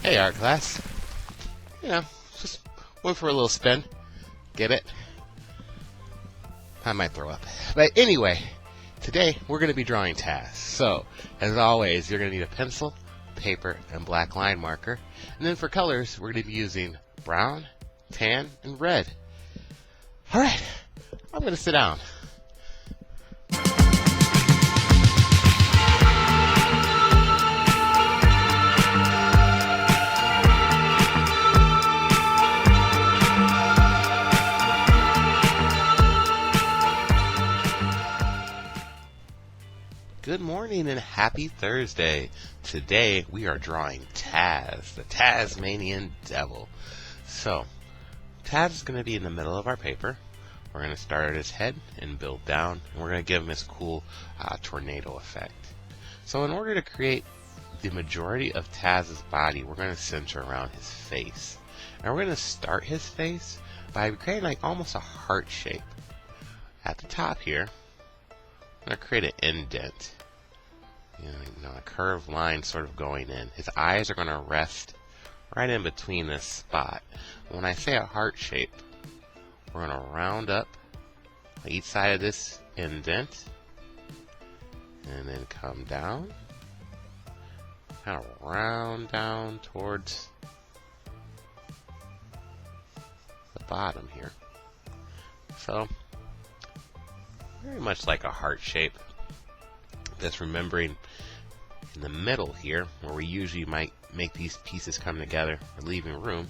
Hey, art class. Just went for a little spin. Get it? I might throw up. But anyway, today we're going to be drawing Taz. So, as always, you're going to need a pencil, paper, and black line marker. And then for colors, we're going to be using brown, tan, and red. Alright, I'm going to sit down. Good morning and happy Thursday. Today we are drawing Taz, the Tasmanian Devil. So, Taz is going to be in the middle of our paper. We're going to start at his head and build down, and we're going to give him this cool tornado effect. So in order to create the majority of Taz's body, we're going to center around his face. And we're going to start his face by creating like almost a heart shape. At the top here, I'm going to create an indent. A curved line sort of going in. His eyes are going to rest right in between this spot. When I say a heart shape, we're going to round up each side of this indent and then come down, kind of round down towards the bottom here. So, very much like a heart shape. Just remembering in the middle here, where we usually might make these pieces come together, we're leaving room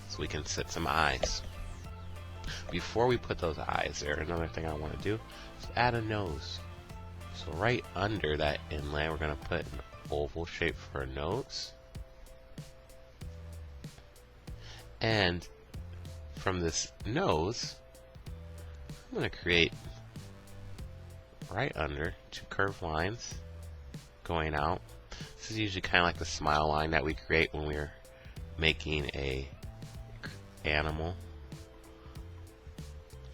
so we can set some eyes. Before we put those eyes there, another thing I want to do is add a nose. So right under that inlay, we're going to put an oval shape for a nose. And from this nose, I'm going to create right under two curved lines going out. This is usually kind of like the smile line that we create when we're making a animal.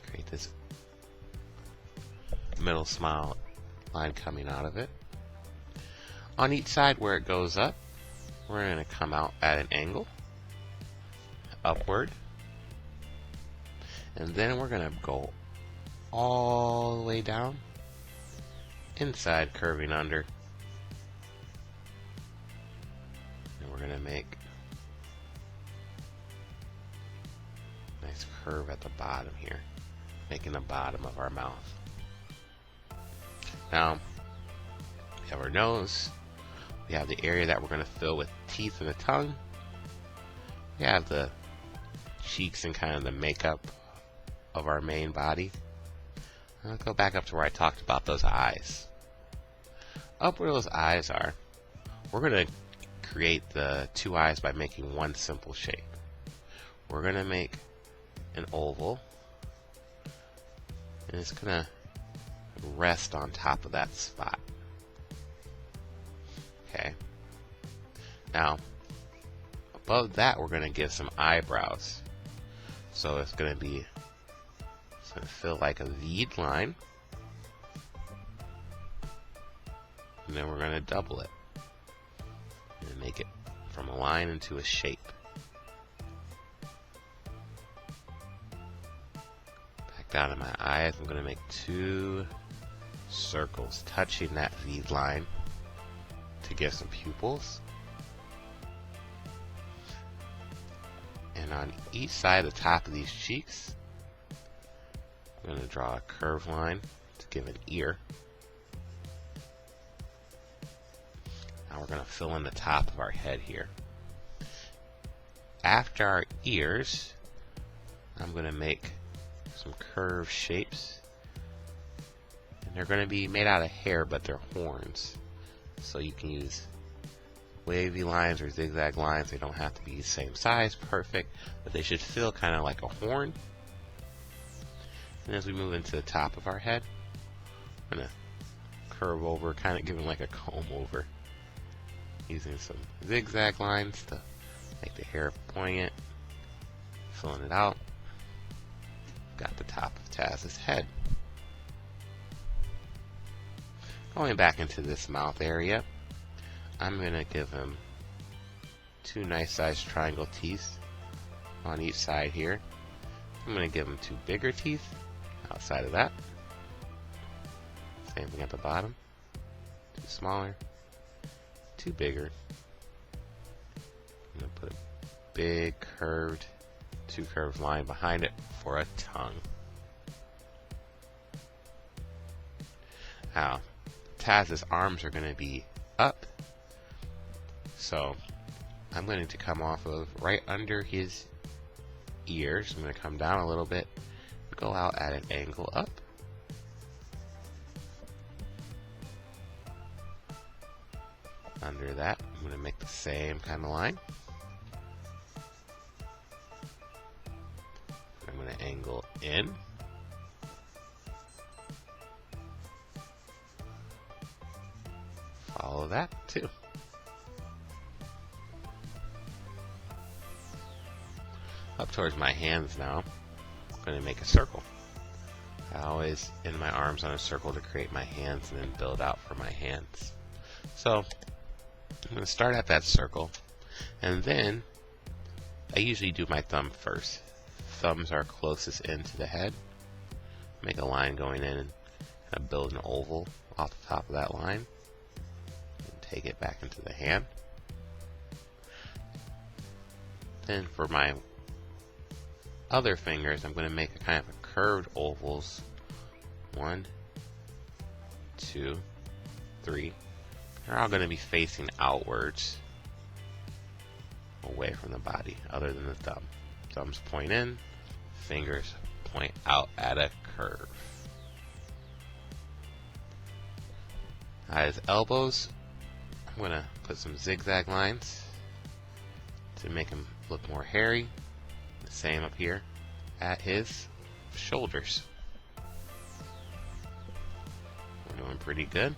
Create this middle smile line coming out of it. On each side where it goes up, we're going to come out at an angle, upward, and then we're going to go all the way down, inside curving under, and we're going to make a nice curve at the bottom here, making the bottom of our mouth. Now, we have our nose, we have the area that we're going to fill with teeth and the tongue, we have the cheeks and kind of the makeup of our main body. I'll go back up to where I talked about those eyes. Up where those eyes are, we're going to create the two eyes by making one simple shape. We're going to make an oval, and it's going to rest on top of that spot. Okay. Now, above that, we're going to give some eyebrows. So it's going to feel like a V'd line, and then we're going to double it and make it from a line into a shape. Back down to my eyes, I'm going to make two circles touching that V'd line to give some pupils. And on each side of the top of these cheeks, I'm going to draw a curved line to give an ear. Now we're going to fill in the top of our head here. After our ears, I'm going to make some curved shapes. And they're going to be made out of hair, but they're horns. So you can use wavy lines or zigzag lines. They don't have to be the same size, perfect, but they should feel kind of like a horn. And as we move into the top of our head, I'm going to curve over, kind of giving like a comb over, using some zigzag lines to make the hair poignant, filling it out. Got the top of Taz's head. Going back into this mouth area, I'm going to give him two nice sized triangle teeth on each side here. I'm going to give him two bigger teeth outside of that. Same thing at the bottom. Two smaller, two bigger. I'm going to put a big two curved line behind it for a tongue. Now, Taz's arms are going to be up, so I'm going to come off of right under his ears. I'm going to come down a little bit, go out at an angle up. Under that, I'm going to make the same kind of line. I'm going to angle in. Follow that too. Up towards my hands now, I'm going to make a circle. I always end my arms on a circle to create my hands and then build out for my hands. So I'm going to start at that circle, and then I usually do my thumb first. Thumbs are closest into the head. Make a line going in and kind of build an oval off the top of that line. And take it back into the hand. Then for my other fingers, I'm going to make a kind of a curved ovals. 1, 2, 3. They're all going to be facing outwards, away from the body, other than the thumb. Thumbs point in, fingers point out at a curve. At his elbows, I'm going to put some zigzag lines to make him look more hairy. The same up here at his shoulders. We're doing pretty good.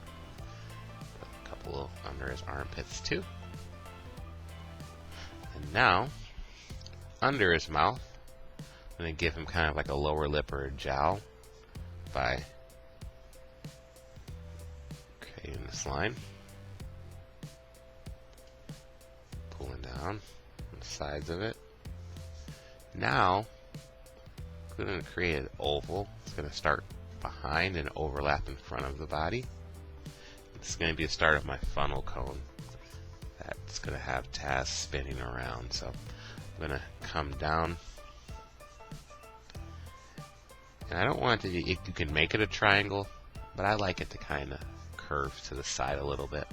A couple under his armpits too. And now, under his mouth, I'm going to give him kind of like a lower lip or a jowl by creating this line. Pulling down on the sides of it. Now, I'm going to create an oval. It's going to start behind and overlap in front of the body. It's going to be the start of my funnel cone. That's going to have Taz spinning around. So I'm going to come down. And I don't want it to, you can make it a triangle, but I like it to kind of curve to the side a little bit.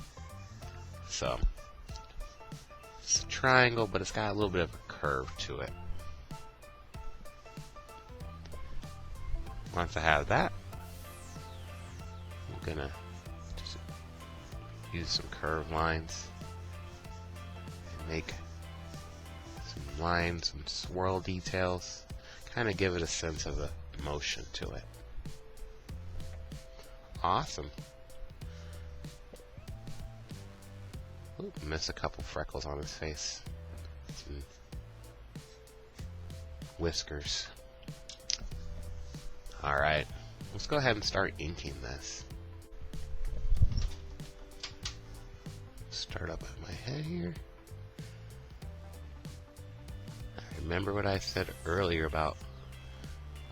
So it's a triangle, but it's got a little bit of a curve to it. Once I have that, I'm going to just use some curved lines and make some lines, some swirl details, kind of give it a sense of a motion to it. Awesome. Ooh, miss a couple freckles on his face. Some whiskers. Alright, let's go ahead and start inking this. Start up at my head here. Remember what I said earlier about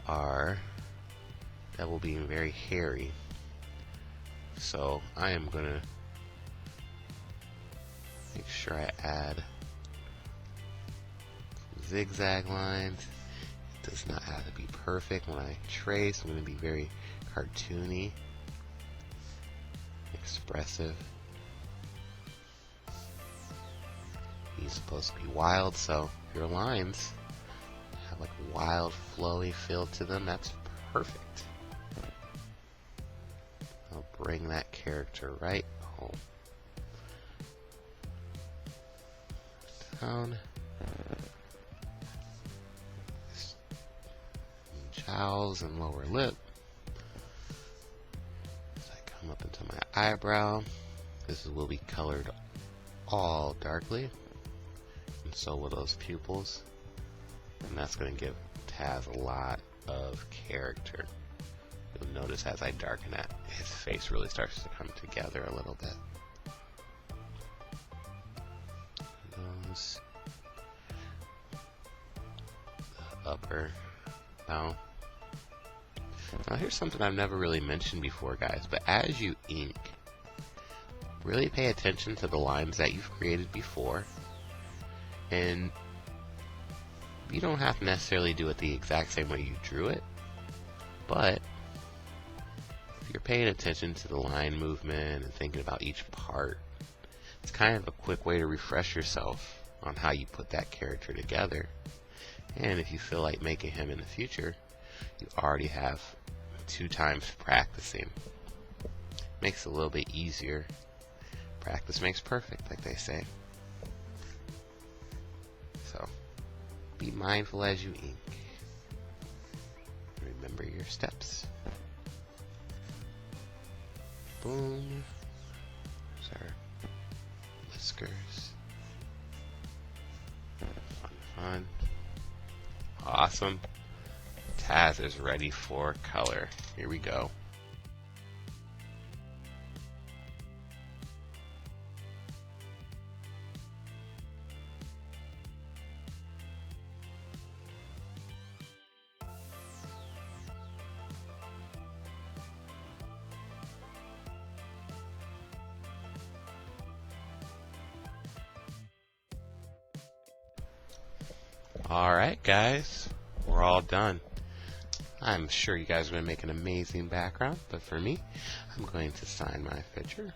our devil being very hairy. So I am going to make sure I add some zigzag lines. It does not have to be perfect. When I trace, I'm going to be very cartoony, expressive. He's supposed to be wild, so your lines have like a wild, flowy feel to them. That's perfect. I'll bring that character right home. Down. Jowls and lower lip. As I come up into my eyebrow, this will be colored all darkly, and so will those pupils, and that's going to give Taz a lot of character. You'll notice as I darken it, his face really starts to come together a little bit. nose, upper. Now here's something I've never really mentioned before, guys, but as you ink, really pay attention to the lines that you've created before, and you don't have to necessarily do it the exact same way you drew it, but if you're paying attention to the line movement and thinking about each part, it's kind of a quick way to refresh yourself on how you put that character together. And if you feel like making him in the future, you already have 2 times practicing. Makes it a little bit easier. Practice makes perfect, like they say. So, be mindful as you ink. Remember your steps. Boom. There's our whiskers. Fun. Awesome. Taz is ready for color. Here we go. Alright guys, we're all done. I'm sure you guys are going to make an amazing background, but for me, I'm going to sign my picture.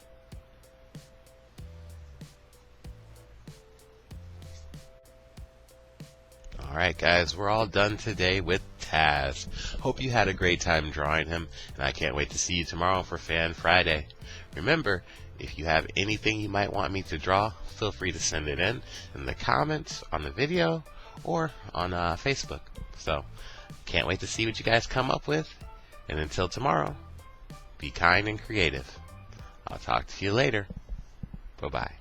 Alright guys, we're all done today with Taz. Hope you had a great time drawing him, and I can't wait to see you tomorrow for Fan Friday. Remember, if you have anything you might want me to draw, feel free to send it in the comments on the video or on Facebook. So, can't wait to see what you guys come up with. And until tomorrow, be kind and creative. I'll talk to you later. Bye-bye.